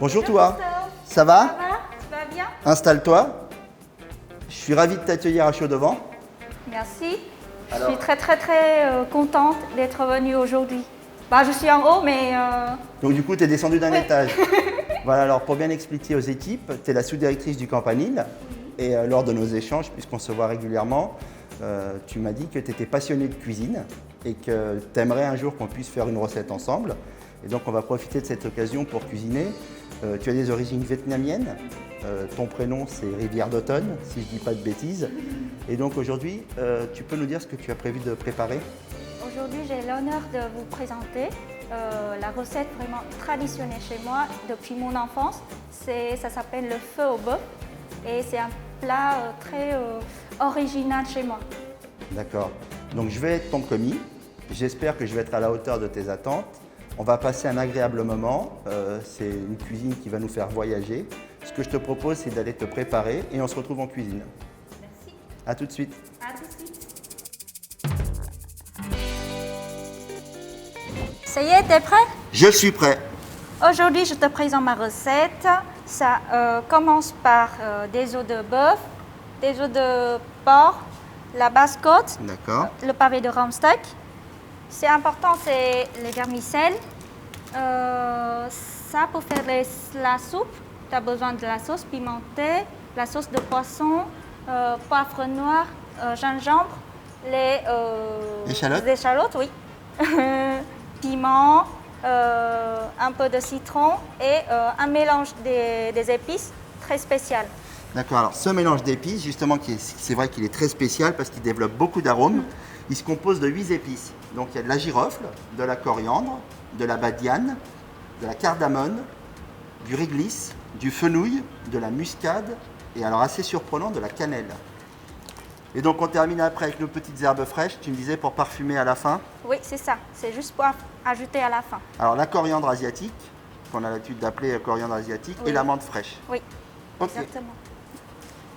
Bonjour toi, ça va? Ça va? Tu vas bien? Installe-toi. Je suis ravi de t'accueillir à Chaudevant. Merci. Alors- Je suis très contente d'être venue aujourd'hui. Bah, je suis en haut, mais Donc du coup, tu es descendu d'un Oui. étage. Voilà, alors pour bien expliquer aux équipes, tu es la sous-directrice du Campanile. Et lors de nos échanges, puisqu'on se voit régulièrement, tu m'as dit que tu étais passionnée de cuisine et que tu aimerais un jour qu'on puisse faire une recette ensemble. Et donc on va profiter de cette occasion pour cuisiner. Tu as des origines vietnamiennes. Ton prénom c'est Rivière d'Automne, si je ne dis pas de bêtises. Et donc aujourd'hui, tu peux nous dire ce que tu as prévu de préparer? aujourd'hui j'ai l'honneur de vous présenter la recette vraiment traditionnelle chez moi depuis mon enfance. Ça s'appelle le feu au bœuf et c'est un plat très original chez moi. D'accord. Donc je vais être ton commis. J'espère que je vais être à la hauteur de tes attentes. On va passer un agréable moment. C'est une cuisine qui va nous faire voyager. Ce que je te propose, c'est d'aller te préparer et on se retrouve en cuisine. Merci. À tout de suite. À tout de suite. Ça y est, t'es prêt? Je suis prêt. Aujourd'hui, je te présente ma recette. Ça commence par des os de bœuf, des os de porc, la basse-côte, D'accord. le pavé de Ramsteak. C'est important, c'est les vermicelles. Ça, pour faire la soupe, tu as besoin de la sauce pimentée, la sauce de poisson, poivre noir, gingembre, les échalotes, oui. Piment, un peu de citron et un mélange des épices très spécial. D'accord. Alors ce mélange d'épices, justement, c'est vrai qu'il est très spécial parce qu'il développe beaucoup d'arômes. Il se compose de 8 épices. Donc il y a de la girofle, de la coriandre, de la badiane, de la cardamone, du réglisse, du fenouil, de la muscade et alors assez surprenant, de la cannelle. Et donc on termine après avec nos petites herbes fraîches, tu me disais pour parfumer à la fin. Oui, c'est ça. C'est juste pour ajouter à la fin. Alors la coriandre asiatique, qu'on a l'habitude d'appeler coriandre asiatique, Oui. et la menthe fraîche. Oui, Ok. exactement.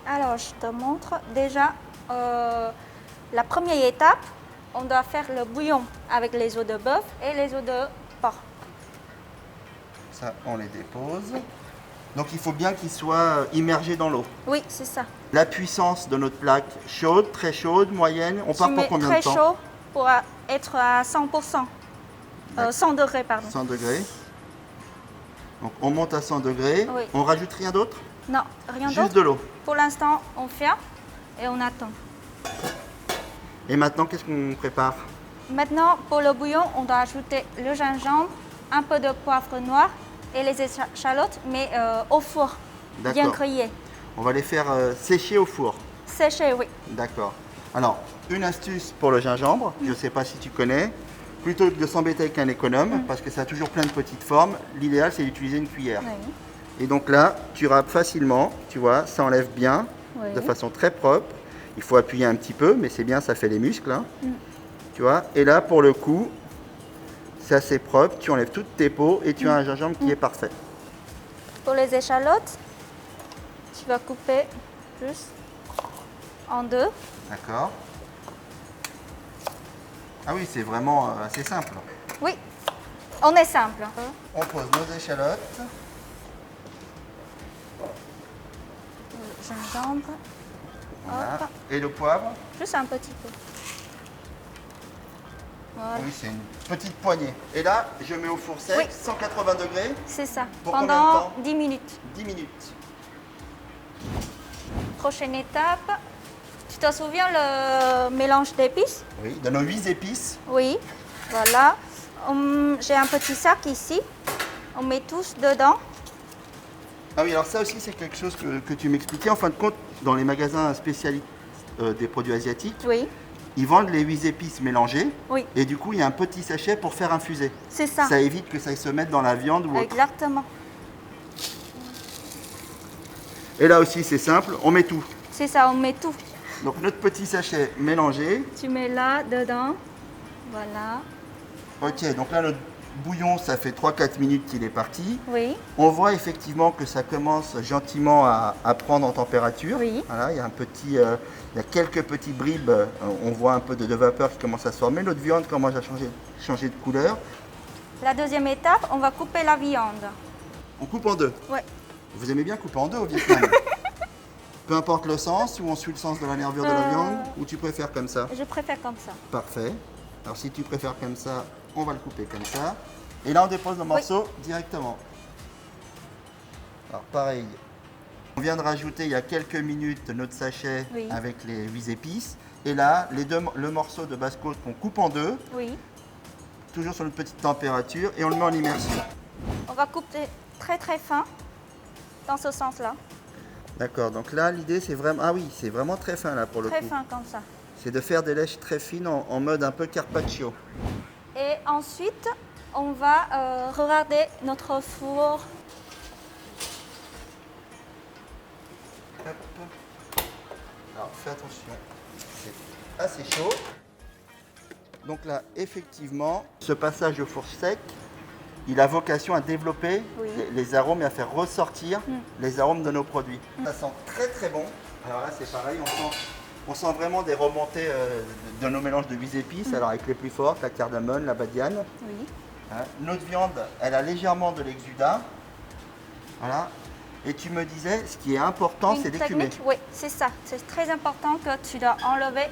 Alors, je te montre déjà la première étape. On doit faire le bouillon avec les os de bœuf et les os de porc. Ça, on les dépose. Donc il faut bien qu'ils soient immergés dans l'eau. Oui, c'est ça. La puissance de notre plaque, chaude, très chaude, moyenne, on part Tu pour mets combien très de temps? chaud pour être à 100%. 100 degrés, pardon. 100 degrés. Donc on monte à 100 degrés. Oui. On rajoute rien d'autre? Non, rien Juste d'autre. de l'eau. Pour l'instant, on ferme et on attend. Et maintenant, qu'est-ce qu'on prépare? Maintenant, pour le bouillon, on doit ajouter le gingembre, un peu de poivre noir et les échalotes, mais au four, bien D'accord. grillées. On va les faire sécher au four. Séchées, oui. D'accord. Alors, une astuce pour le gingembre, je ne sais pas si tu connais. Plutôt que de s'embêter avec un économe, parce que ça a toujours plein de petites formes, l'idéal c'est d'utiliser une cuillère. Oui. Et donc là, tu râpes facilement, tu vois, ça enlève bien, Oui. de façon très propre. Il faut appuyer un petit peu, mais c'est bien, ça fait les muscles. Hein. Tu vois. Et là, pour le coup, c'est assez propre, tu enlèves toutes tes peaux et tu as un gingembre qui est parfait. Pour les échalotes, tu vas couper plus en deux. D'accord. Ah oui, c'est vraiment assez simple. Oui, on est simple. On pose nos échalotes. Le gingembre, Voilà. Hop. Et le poivre. juste un petit peu. Voilà, Oui, c'est une petite poignée. Et là, je mets au four sec, Oui. 180 degrés, c'est ça. Pour combien de Pendant temps 10 minutes. 10 minutes. Prochaine étape, tu te souviens le mélange d'épices? Oui, de nos 8 épices. Oui, voilà. J'ai un petit sac ici. On met tous dedans. Ah oui, alors ça aussi, c'est quelque chose que tu m'expliquais. En fin de compte, dans les magasins spécialisés des produits asiatiques, Oui, ils vendent les 8 épices mélangées. oui, Et du coup, il y a un petit sachet pour faire infuser. c'est ça. Ça évite que ça se mette dans la viande ou autre. Exactement. Et là aussi, c'est simple, on met tout. C'est ça, on met tout. Donc notre petit sachet mélangé. Tu mets là, dedans. Voilà. Ok, donc là, notre bouillon, ça fait 3-4 minutes qu'il est parti. Oui, On voit effectivement que ça commence gentiment à prendre en température. Oui. Voilà, il y a il y a quelques petits bribes, on voit un peu de vapeur qui commence à se former. Notre viande commence à changer de couleur. la deuxième étape, on va couper la viande. On coupe en deux. Ouais. Vous aimez bien couper en deux au Vietnam? Peu importe le sens, ou on suit le sens de la nervure de la viande, ou tu préfères comme ça? Je préfère comme ça. Parfait. Alors si tu préfères comme ça, on va le couper comme ça. Et là, on dépose le morceau directement. Alors pareil, on vient de rajouter il y a quelques minutes notre sachet Oui. avec les 8 épices. Et là, le morceau de basse-côte qu'on coupe en deux, Oui. toujours sur une petite température, et on le met en immersion. On va couper très très fin dans ce sens-là. D'accord, donc là, l'idée, c'est vraiment... Ah oui, c'est vraiment très fin, là, pour le Très coup. fin comme ça. C'est de faire des lèches très fines en mode un peu carpaccio. Et ensuite, on va regarder notre four. Hop. Alors, fais attention, c'est assez chaud. Donc là, effectivement, ce passage au four sec, il a vocation à développer Oui. les arômes et à faire ressortir les arômes de nos produits. Ça sent très très bon. Alors là, c'est pareil, on sent vraiment des remontées de nos mélanges de 8 épices, alors avec les plus fortes, la cardamone, la badiane. Oui. Hein, notre viande, elle a légèrement de l'exudat. Voilà. Et tu me disais, ce qui est important, c'est d'écumer. Oui, c'est ça. C'est très important que tu dois enlever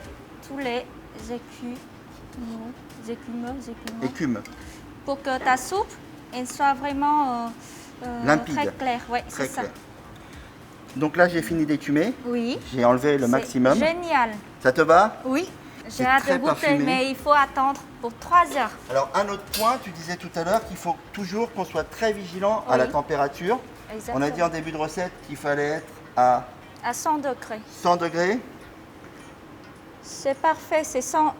tous les Écume. pour que ta soupe elle soit vraiment Limpide. très claire. Oui, Très c'est ça. clair. Donc là, j'ai fini d'écumer. Oui. J'ai enlevé le C'est maximum. Génial. Ça te va? Oui. C'est J'ai hâte très de goûter, parfumé. mais il faut attendre pour 3 heures. Alors, un autre point, tu disais tout à l'heure qu'il faut toujours qu'on soit très vigilant à Oui. la température. Exactement. On a dit en début de recette qu'il fallait être à À 100 degrés. 100 degrés. C'est parfait, c'est 101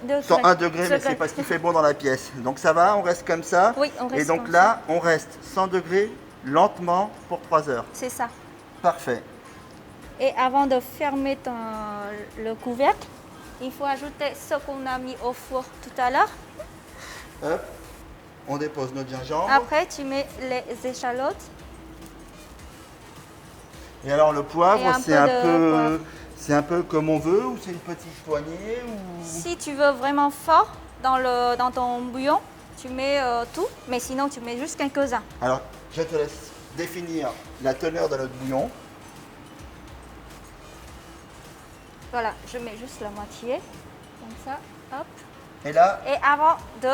degrés. 101 degrés, mais c'est pas ce qui fait bon dans la pièce. Donc ça va, on reste comme ça. Oui, on reste Et donc comme là, on reste 100 degrés lentement pour 3 heures. C'est ça. Parfait. Et avant de fermer le couvercle, il faut ajouter ce qu'on a mis au four tout à l'heure. Hop, on dépose notre gingembre. Après, tu mets les échalotes. Et alors le Et poivre, un peu de poivre. c'est un peu comme on veut ou c'est une petite poignée ou... Si tu veux vraiment fort dans ton bouillon, tu mets tout, mais sinon tu mets juste quelques-uns. Alors, je te laisse définir la teneur de notre bouillon. Voilà, je mets juste la moitié, comme ça, hop. Et là, Et avant de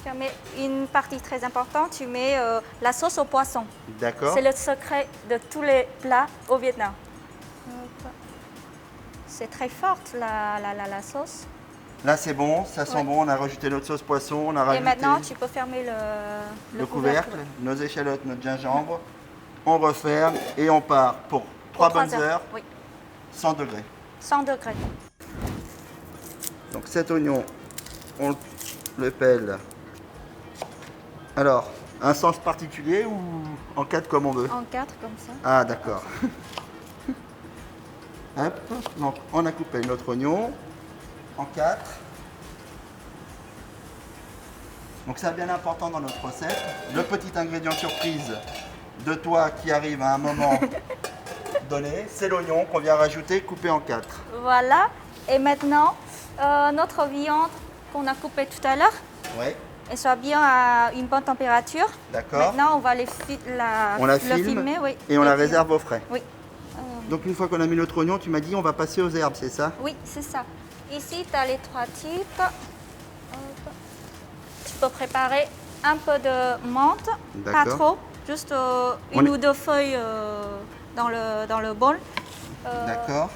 fermer une partie très importante, tu mets la sauce au poisson. d'accord. C'est le secret de tous les plats au Vietnam. Hop. C'est très forte la sauce. Là, c'est bon, ça sent Ouais. bon. On a rajouté notre sauce poisson, on a Et rajouté maintenant, tu peux fermer le couvercle, nos échalotes, notre gingembre. On referme et on part pour 3 bonnes heures, Oui, 100 degrés. 100 degrés. Donc cet oignon, on le pèle. Alors, un sens particulier ou en 4 comme on veut? En 4 comme ça. Ah, d'accord. Hop, donc on a coupé notre oignon en 4. Donc c'est bien important dans notre recette. Le petit ingrédient surprise de toi qui arrive à un moment donné, c'est l'oignon qu'on vient rajouter coupé en 4. Voilà. Et maintenant, notre viande qu'on a coupée tout à l'heure, Oui, elle soit bien à une bonne température. d'accord. Maintenant, on va On la le filme filmer, oui. et on la puis- réserve au frais. Oui. Donc une fois qu'on a mis notre oignon, tu m'as dit on va passer aux herbes, c'est ça? Oui, c'est ça. Ici, tu as les 3 types. Hop. Tu peux préparer un peu de menthe, pas D'accord. trop, juste On une est- ou deux feuilles dans le bol. D'accord.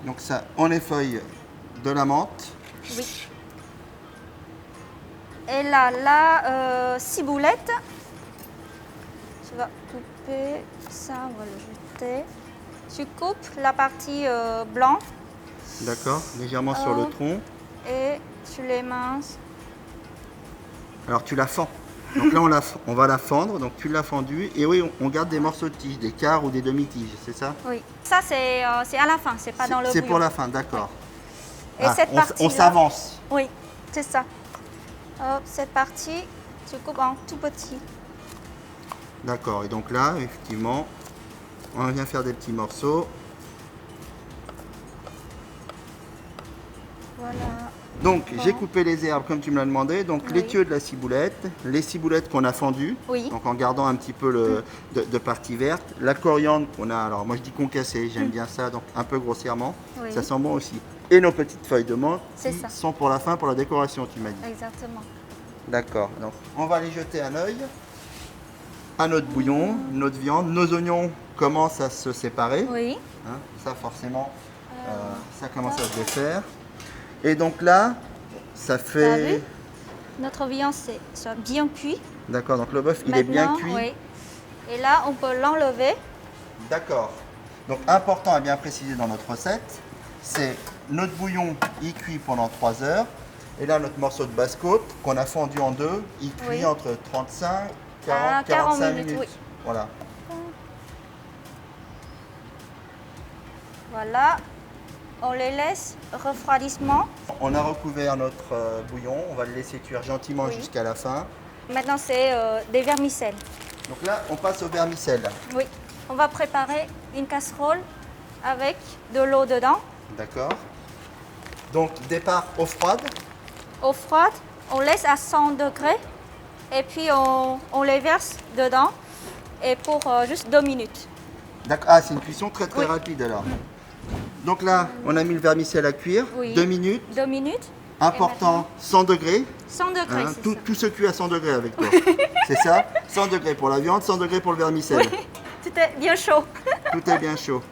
Donc ça, on effeuille de la menthe. Oui. Et là, ciboulette. Tu vas couper ça, on va le jeter. Tu coupes la partie blanche D'accord, légèrement sur le Oh. tronc. et tu les minces. Alors tu la fends. Donc là on va la fendre, donc tu l'as fendue. Et oui, on garde des morceaux de tige, des quarts ou des demi-tiges, c'est ça? Oui. Ça, c'est à la fin, c'est pas dans le C'est bouillon. pour la fin, d'accord. Et Ah, cette on partie s'avance. Oui, c'est ça. Hop, cette partie, tu coupes en tout petit. D'accord, et donc là, effectivement, on vient faire des petits morceaux. Voilà. Donc j'ai coupé les herbes comme tu me l'as demandé. Donc Oui. l'étio de la ciboulette, les ciboulettes qu'on a fendues, Oui. donc en gardant un petit peu de partie verte, la coriandre qu'on a, alors moi je dis concassée, j'aime bien ça, donc un peu grossièrement, Oui. ça sent bon aussi. Et nos petites feuilles de menthe C'est qui ça. sont pour la fin, pour la décoration, tu m'as dit. Exactement. D'accord, donc on va aller jeter un œil à notre bouillon, notre viande, nos oignons commencent à se séparer. Oui. Hein, ça forcément, ça commence à se défaire. Et donc là, ça T'as fait... vu? Notre viande soit bien cuit. D'accord, donc le bœuf il est bien Maintenant, cuit. oui. Et là, on peut l'enlever. D'accord. Donc important à bien préciser dans notre recette, c'est notre bouillon, il cuit pendant 3 heures. Et là, notre morceau de basse-côte qu'on a fendu en deux, il cuit Oui. entre 35 À 40, 40 45 minutes, minutes. oui. Voilà. Voilà. On les laisse refroidissement. On a recouvert notre bouillon, on va le laisser cuire gentiment Oui. jusqu'à la fin. Maintenant, c'est des vermicelles. Donc là, on passe au vermicelle. Oui. On va préparer une casserole avec de l'eau dedans. D'accord. Donc départ eau froide. Eau froide, on laisse à 100 degrés et puis on les verse dedans et pour juste 2 minutes. D'accord. Ah, c'est une cuisson très Oui. rapide alors. Donc là, on a mis le vermicelle à cuire, Oui. 2 minutes. 2 minutes. Important, 100 degrés. 100 degrés, Hein, c'est tout, ça. tout se cuit à 100 degrés avec toi. C'est ça? 100 degrés pour la viande, 100 degrés pour le vermicelle. Oui, tout est bien chaud. Tout est bien chaud.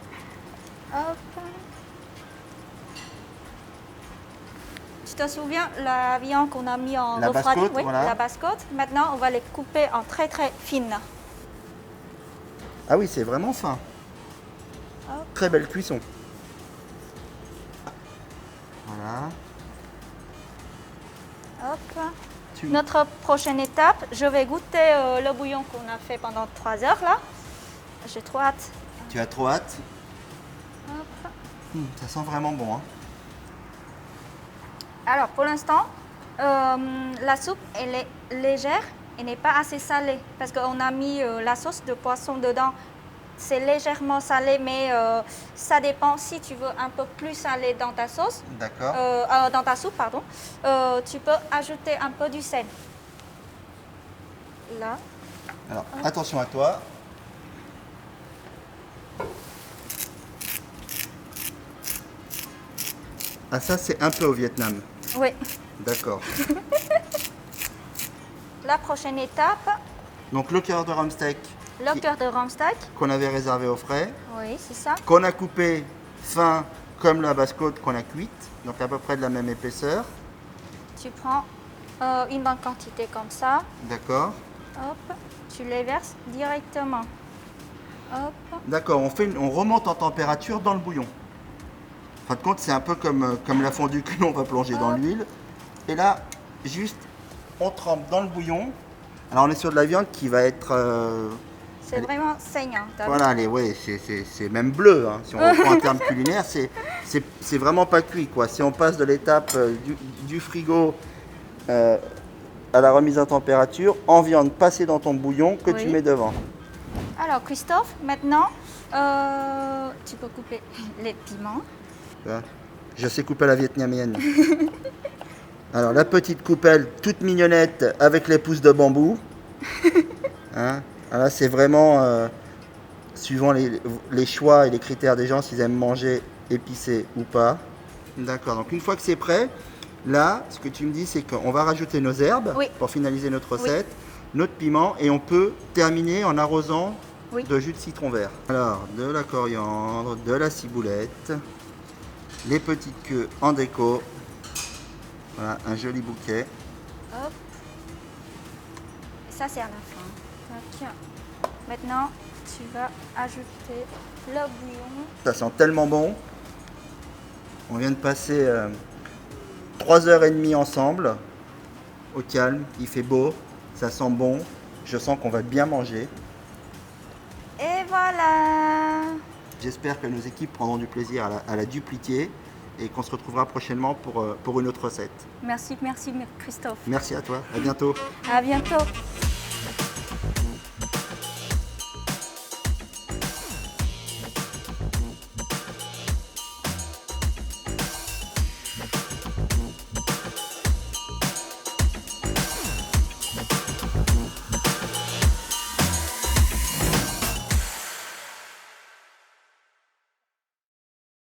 Hop. Tu te souviens la viande qu'on a mis en La refroidi? basse-côte, Oui, voilà. la basse-côte. Maintenant, on va les couper en très très fines. Ah oui, c'est vraiment fin. Hop. Très belle cuisson. Voilà. Hop. Tu- Notre prochaine étape, je vais goûter le bouillon qu'on a fait pendant 3 heures là. J'ai trop hâte. Tu as trop hâte? Hop. Ça sent vraiment bon. Hein. Alors pour l'instant, la soupe elle est légère et n'est pas assez salée parce qu'on a mis la sauce de poisson dedans. C'est légèrement salé, mais ça dépend. Si tu veux un peu plus salé dans ta sauce, D'accord. dans ta soupe, pardon, tu peux ajouter un peu du sel. Là, Alors, attention à toi. Ah, ça, c'est un peu au Vietnam. oui. D'accord. La prochaine étape, Donc, le cœur de rhum steak le cœur de Ramsteak. qu'on avait réservé au frais, Oui, c'est ça. qu'on a coupé fin comme la basse-côte qu'on a cuite, donc à peu près de la même épaisseur. Tu prends une bonne quantité comme ça. D'accord. Hop, tu les verses directement. Hop. D'accord, on remonte en température dans le bouillon. En fin de compte, c'est un peu comme la fondue que l'on va plonger dans Hop. l'huile. Et là, juste, on trempe dans le bouillon. Alors, on est sur de la viande qui va être... C'est vraiment saignant. t'as vu? voilà, ouais, c'est même bleu. Hein. Si on reprend un terme culinaire, c'est vraiment pas cuit, quoi. Si on passe de l'étape du frigo à la remise en température, en viande passée dans ton bouillon que tu Oui. mets devant. Alors Christophe, maintenant, tu peux couper les piments. Hein. Je sais couper la vietnamienne. Alors, la petite coupelle toute mignonnette avec les pousses de bambou. Hein. Alors là, c'est vraiment suivant les choix et les critères des gens, s'ils aiment manger épicé ou pas. D'accord, donc une fois que c'est prêt, là, ce que tu me dis, c'est qu'on va rajouter nos herbes Oui. pour finaliser notre recette, notre piment, et on peut terminer en arrosant Oui. de jus de citron vert. Alors, de la coriandre, de la ciboulette, les petites queues en déco. Voilà, un joli bouquet. Hop. Et ça, c'est à la fin. Tac. Maintenant, tu vas ajouter le bouillon. Ça sent tellement bon. On vient de passer 3h30 ensemble, au calme, il fait beau, ça sent bon. Je sens qu'on va bien manger. Et voilà. J'espère que nos équipes prendront du plaisir à la dupliquer et qu'on se retrouvera prochainement pour une autre recette. Merci, merci Christophe. Merci à toi, à bientôt. À bientôt.